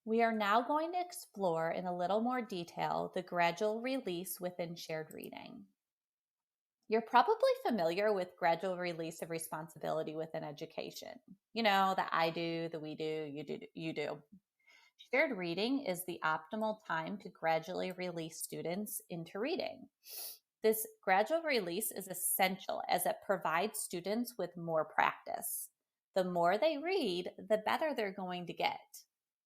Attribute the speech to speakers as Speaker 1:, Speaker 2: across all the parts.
Speaker 1: We are now going to explore in a little more detail the gradual release within shared reading. You're probably familiar with gradual release of responsibility within education. You know, the I do, the we do, you do. Shared reading is the optimal time to gradually release students into reading. This gradual release is essential as it provides students with more practice. The more they read, the better they're going to get.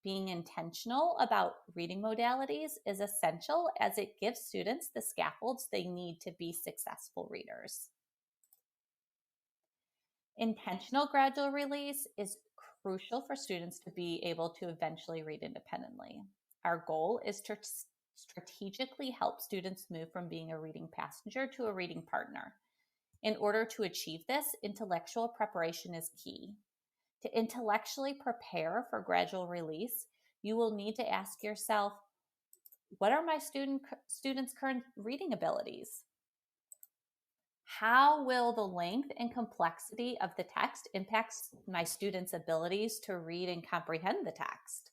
Speaker 1: Being intentional about reading modalities is essential as it gives students the scaffolds they need to be successful readers. Intentional gradual release is crucial for students to be able to eventually read independently. Our goal is to strategically help students move from being a reading passenger to a reading partner. In order to achieve this, intellectual preparation is key. To intellectually prepare for gradual release, you will need to ask yourself, what are my students' current reading abilities? How will the length and complexity of the text impact my students' abilities to read and comprehend the text?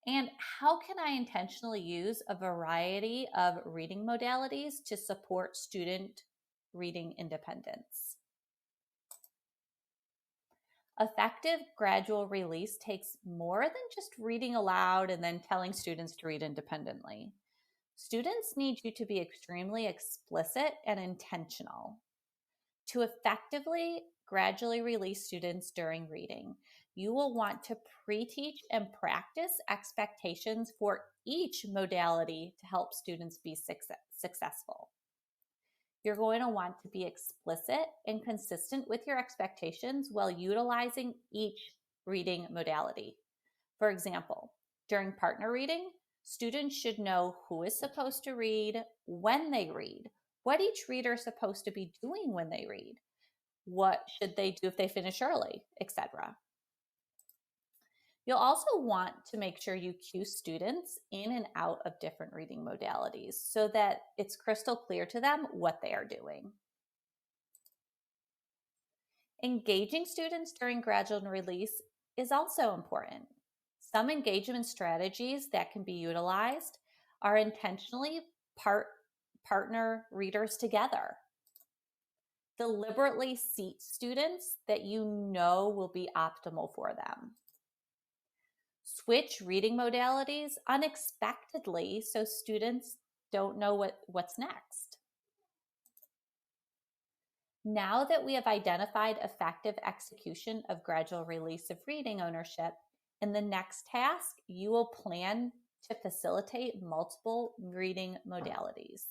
Speaker 1: And how can I intentionally use a variety of reading modalities to support student reading independence? Effective gradual release takes more than just reading aloud and then telling students to read independently. Students need you to be extremely explicit and intentional. To effectively gradually release students during reading, you will want to pre-teach and practice expectations for each modality to help students be successful. You're going to want to be explicit and consistent with your expectations while utilizing each reading modality. For example, during partner reading, students should know who is supposed to read, when they read, what each reader is supposed to be doing when they read, what should they do if they finish early, etc. You'll also want to make sure you cue students in and out of different reading modalities so that it's crystal clear to them what they are doing. Engaging students during gradual release is also important. Some engagement strategies that can be utilized are intentionally partner readers together. Deliberately seat students that you know will be optimal for them. Switch reading modalities unexpectedly so students don't know what's next. Now that we have identified effective execution of gradual release of reading ownership, in the next task, you will plan to facilitate multiple reading modalities.